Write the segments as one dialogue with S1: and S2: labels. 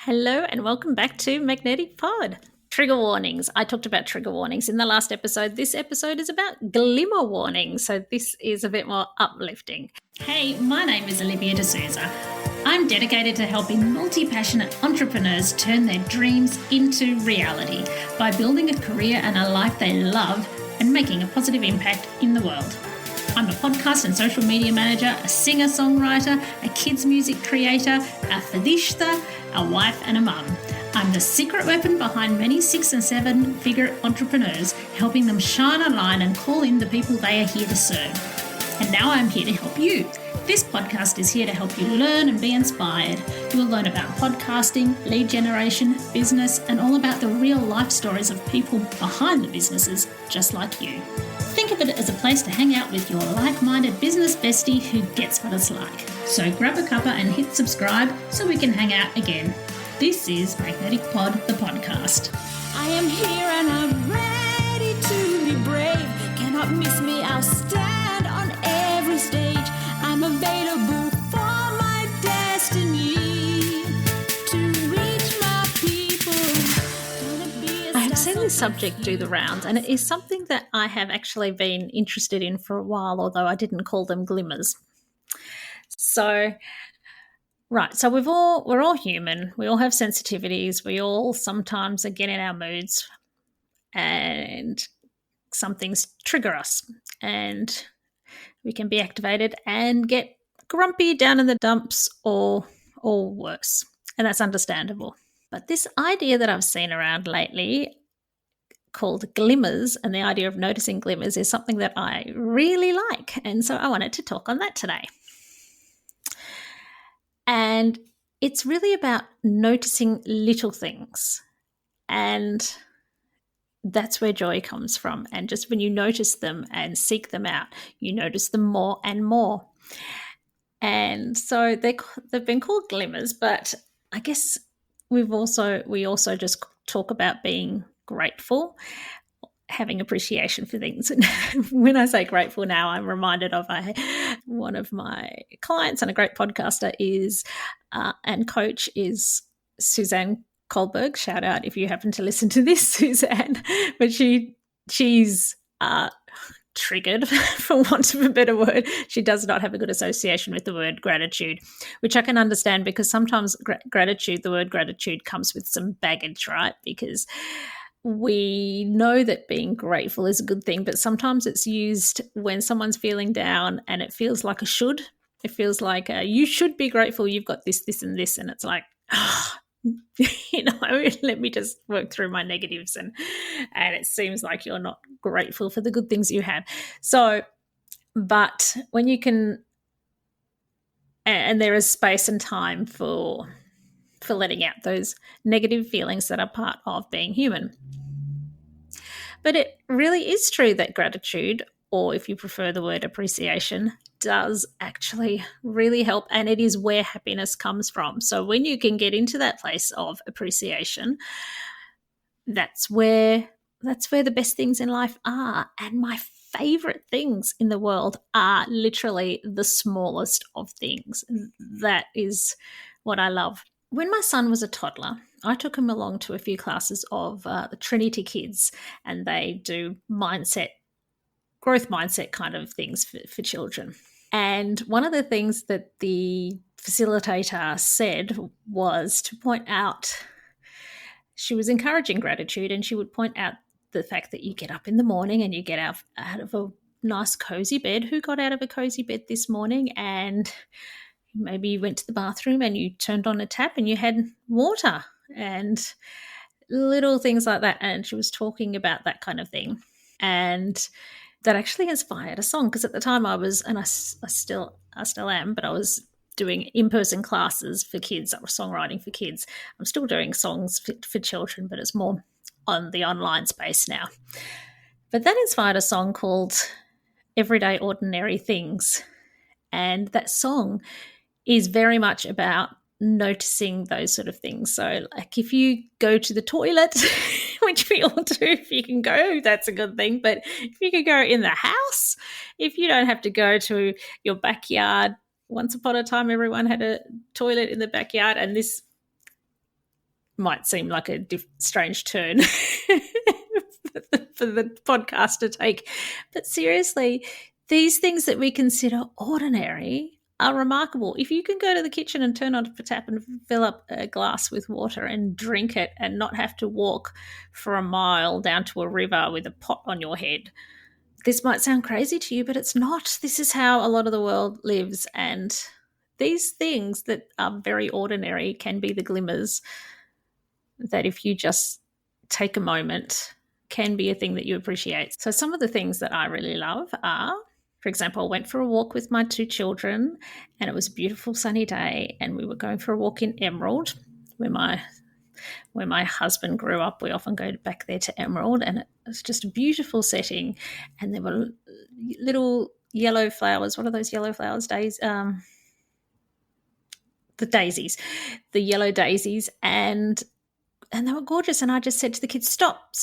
S1: Hello and welcome back to Magnetic Pod. Trigger warnings. I talked about trigger warnings in the last episode. This episode is about glimmer warnings, so this is a bit more uplifting. Hey, my name is Olivia D'Souza. I'm dedicated to helping multi-passionate entrepreneurs turn their dreams into reality by building a career and a life they love and making a positive impact in the world. I'm a podcast and social media manager, a singer-songwriter, a kids music creator, a fadishta, a wife and a mum. I'm the secret weapon behind many 6- and 7-figure entrepreneurs, helping them shine a light and call in the people they are here to serve. And now I'm here to help you. This podcast is here to help you learn and be inspired. You'll learn about podcasting, lead generation, business, and all about the real life stories of people behind the businesses just like you. Think of it as a place to hang out with your like-minded business bestie who gets what it's like. So grab a cuppa and hit subscribe so we can hang out again. This is Magnetic Pod, the podcast.
S2: I am here and I'm ready to be brave. Cannot miss me, I'll stand on every stage. I'm available for my destiny to reach my people.
S1: I have seen this subject do the rounds, and it is something that I have actually been interested in for a while, although I didn't call them glimmers. So we're all human. We all have sensitivities. We all sometimes get in our moods, and some things trigger us, and we can be activated and get grumpy, down in the dumps, or worse, and that's understandable. But this idea that I've seen around lately called glimmers, and the idea of noticing glimmers, is something that I really like, and so I wanted to talk on that today. And it's really about noticing little things, and that's where joy comes from. And just when you notice them and seek them out, you notice them more and more. And so they've been called glimmers, but I guess we also just talk about being grateful, having appreciation for things. And when I say grateful now, I'm reminded of one of my clients and a great podcaster and coach is Suzanne Kohlberg. Shout out if you happen to listen to this, Suzanne. But she's triggered, for want of a better word. She does not have a good association with the word gratitude, which I can understand, because sometimes the word gratitude comes with some baggage, right? Because we know that being grateful is a good thing, but sometimes it's used when someone's feeling down and it feels like a should. It feels like you should be grateful. You've got this, this, and this. And it's like, let me just work through my negatives. And it seems like you're not grateful for the good things you have. So, but when you can, and there is space and time for letting out those negative feelings that are part of being human. But it really is true that gratitude, or if you prefer the word appreciation, does actually really help, and it is where happiness comes from. So when you can get into that place of appreciation, that's where the best things in life are. And my favorite things in the world are literally the smallest of things. That is what I love. When my son was a toddler, I took him along to a few classes of the Trinity Kids, and they do growth mindset kind of things for children. And one of the things that the facilitator said was to point out, she was encouraging gratitude, and she would point out the fact that you get up in the morning and you get out of a nice cozy bed. Who got out of a cozy bed this morning? And maybe you went to the bathroom and you turned on a tap and you had water, and little things like that. And she was talking about that kind of thing. And that actually inspired a song, because at the time I was, and I still am, but I was doing in-person classes for kids, that were songwriting for kids. I'm still doing songs for children, but it's more on the online space now. But that inspired a song called Everyday Ordinary Things. And that song is very much about noticing those sort of things. So like if you go to the toilet, which we all do, if you can go, that's a good thing. But if you could go in the house, if you don't have to go to your backyard. Once upon a time, everyone had a toilet in the backyard, and this might seem like a strange turn for the podcast to take. But seriously, these things that we consider ordinary are remarkable. If you can go to the kitchen and turn on the tap and fill up a glass with water and drink it and not have to walk for a mile down to a river with a pot on your head, this might sound crazy to you, but it's not. This is how a lot of the world lives. And these things that are very ordinary can be the glimmers that, if you just take a moment, can be a thing that you appreciate. So some of the things that I really love are, for example, I went for a walk with my two children, and it was a beautiful sunny day, and we were going for a walk in Emerald, where my husband grew up. We often go back there to Emerald, and it was just a beautiful setting. And there were little yellow flowers. What are those yellow flowers? The daisies, the yellow daisies, and they were gorgeous. And I just said to the kids, stop,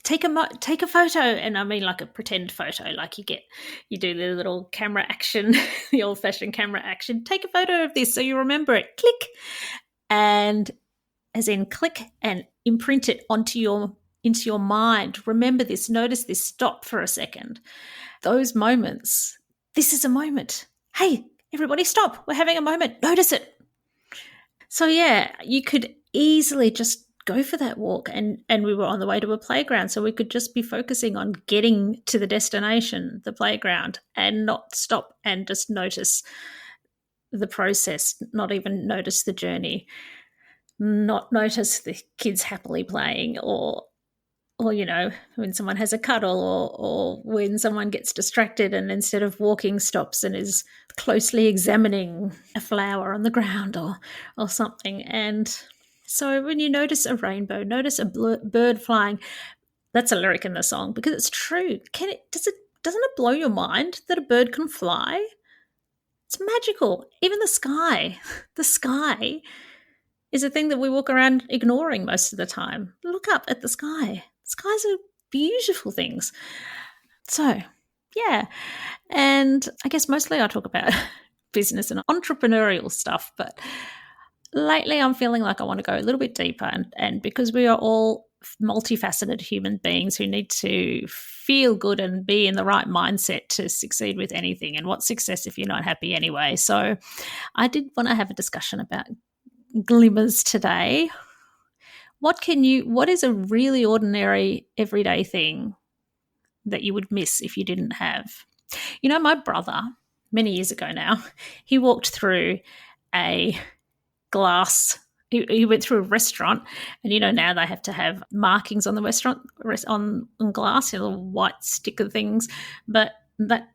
S1: take a photo. And I mean, like a pretend photo, like you do the little camera action, the old fashioned camera action, take a photo of this so you remember it, click. And as in click and imprint it into your mind. Remember this, notice this, stop for a second. Those moments, this is a moment. Hey, everybody stop, we're having a moment, notice it. So yeah, you could easily just go for that walk, and we were on the way to a playground, so we could just be focusing on getting to the destination, the playground, and not stop and just notice the process, not even notice the journey, not notice the kids happily playing, or when someone has a cuddle, or when someone gets distracted and instead of walking stops and is closely examining a flower on the ground or something. And so when you notice a rainbow, notice a bird flying, that's a lyric in the song because it's true. Doesn't it blow your mind that a bird can fly? It's magical. Even the sky is a thing that we walk around ignoring most of the time. Look up at the sky. Skies are beautiful things. So, yeah. And I guess mostly I talk about business and entrepreneurial stuff, but lately I'm feeling like I want to go a little bit deeper. And because we are all multifaceted human beings who need to feel good and be in the right mindset to succeed with anything. And what's success if you're not happy anyway? So I did want to have a discussion about glimmers today. What is a really ordinary everyday thing that you would miss if you didn't have? My brother, many years ago now, he walked through a glass. He went through a restaurant, and now they have to have markings on the restaurant on glass, little white sticker things. But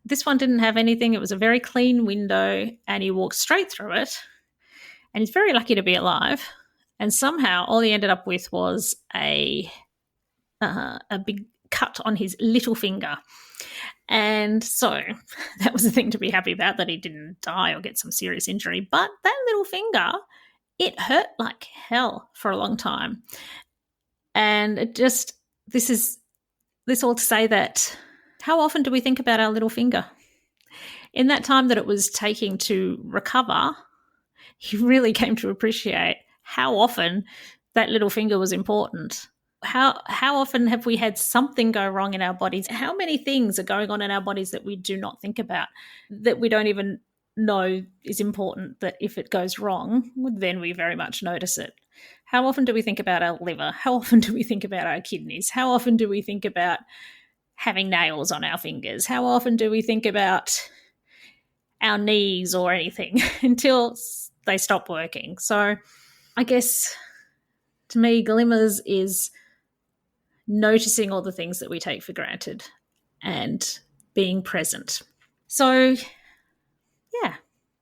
S1: this one didn't have anything. It was a very clean window, and he walked straight through it. And he's very lucky to be alive. And somehow all he ended up with was a big cut on his little finger. And so that was the thing to be happy about, that he didn't die or get some serious injury. But that little finger, it hurt like hell for a long time. And this all to say that how often do we think about our little finger? In that time that it was taking to recover, he really came to appreciate how often that little finger was important. How often have we had something go wrong in our bodies? How many things are going on in our bodies that we do not think about, that we don't even know is important, that if it goes wrong, then we very much notice it? How often do we think about our liver? How often do we think about our kidneys? How often do we think about having nails on our fingers? How often do we think about our knees or anything until they stop working? So I guess to me, glimmers is noticing all the things that we take for granted and being present. So, yeah,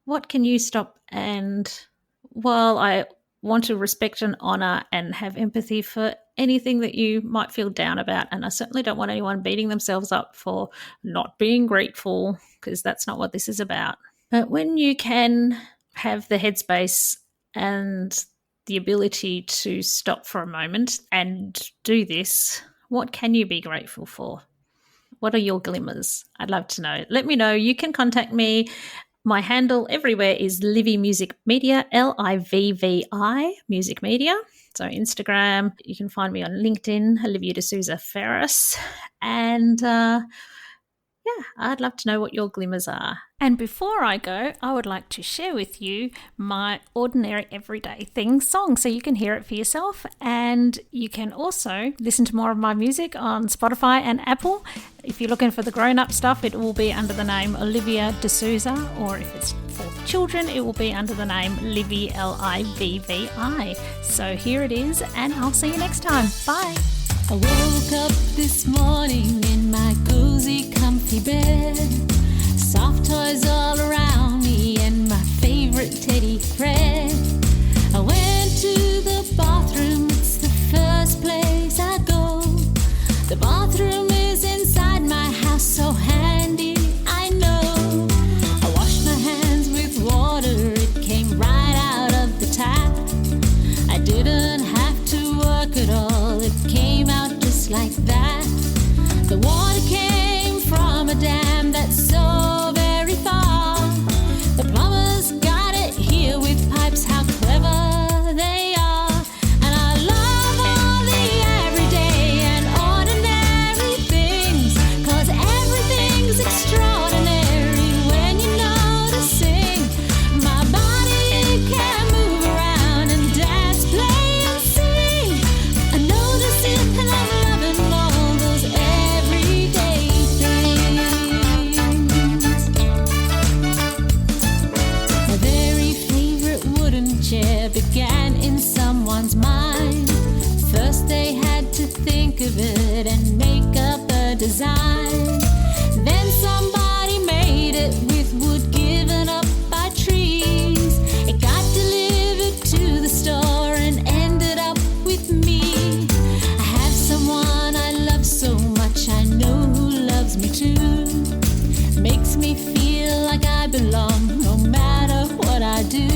S1: what can you stop? And while I want to respect and honour and have empathy for anything that you might feel down about, and I certainly don't want anyone beating themselves up for not being grateful, because that's not what this is about. But when you can have the headspace and the ability to stop for a moment and do this, what can you be grateful for? What are your glimmers? I'd love to know. Let me know. You can contact me My handle everywhere is Livy Music Media, Livvi Music Media. So Instagram, you can find me on LinkedIn, Olivia D'Souza Ferris. And yeah, I'd love to know what your glimmers are. And before I go, I would like to share with you my Ordinary Everyday Things song so you can hear it for yourself. And you can also listen to more of my music on Spotify and Apple. If you're looking for the grown-up stuff, it will be under the name Olivia D'Souza, or if it's for children, it will be under the name Livy, Livvi. So here it is, and I'll see you next time. Bye.
S2: I woke up this morning in my cozy, comfy bed. Soft toys all around me and my favorite teddy Fred. I went to the bathroom, it's the first place I go. The bathroom is inside my house, so handy, I know. I washed my hands with water, it came right out of the tap. I didn't have to work at all, it came out just like that. The water came from a dam that's so very far. The plumbers got it here with pipes, how clever they are. And I love all the everyday and ordinary things, 'cause everything's extraordinary when you're noticing. My body can move around and dance, play and sing. I notice it and I'm loving all those everyday things. My very favorite wooden chair began in someone's mind. First they had to think of it and make up a design. Then somebody made it with wood given up by trees. It got delivered to the store and ended up with me. I have someone I love so much, I know who loves me too. Makes me feel like I belong no matter what I do.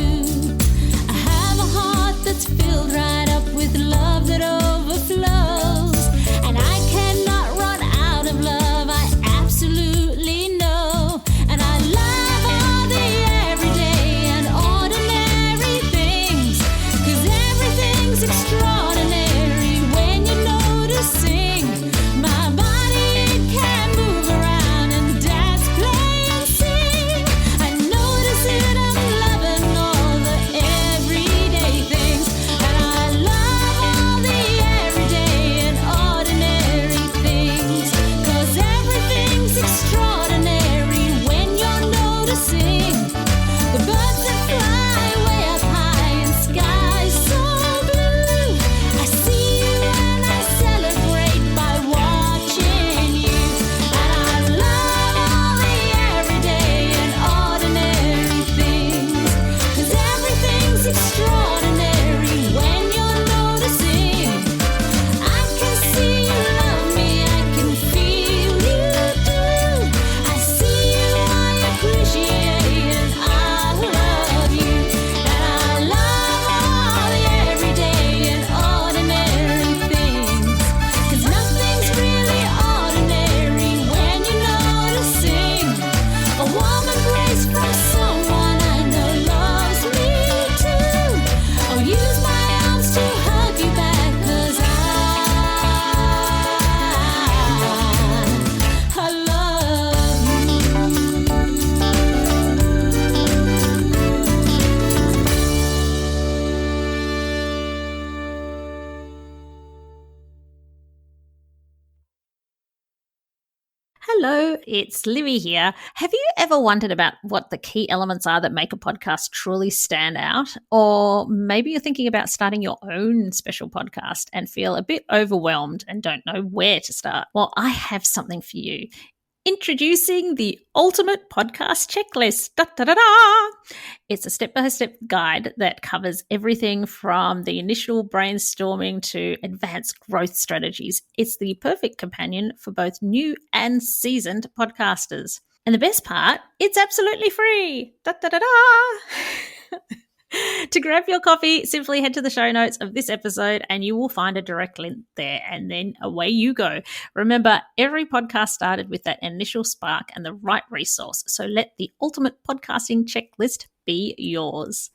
S2: I have a heart that's filled right up with love that overflows. And I cannot run out of love, I absolutely know. And I love all the everyday and ordinary things, 'cause everything's extraordinary when you're noticing. My body can move around and dance, play and sing. I notice it, I'm loving all the everyday things. And I love all the everyday and ordinary things, 'cause everything's extraordinary when you're noticing. The birds that fly way up high in skies so blue. I see you and I celebrate by watching you. And I love all the everyday and ordinary things, 'cause everything's extraordinary when you're noticing. I can see you love me, I can feel you do. I see you, I appreciate, and I love you. And I love all the everyday and ordinary things, 'cause nothing's really ordinary when you're noticing. A warm embrace from someone I know loves me too. I'll use my arms to hug you back, 'cause I love you.
S1: Hello, it's Livy here. Have you ever wondered about what the key elements are that make a podcast truly stand out? Or maybe you're thinking about starting your own special podcast and feel a bit overwhelmed and don't know where to start. Well, I have something for you. Introducing the ultimate podcast checklist. Da, da, da, da. It's a step-by-step guide that covers everything from the initial brainstorming to advanced growth strategies. It's the perfect companion for both new and seasoned podcasters. And the best part, it's absolutely free. Da, da, da, da. To grab your copy, simply head to the show notes of this episode and you will find a direct link there, and then away you go. Remember, every podcast started with that initial spark and the right resource, so let the ultimate podcasting checklist be yours.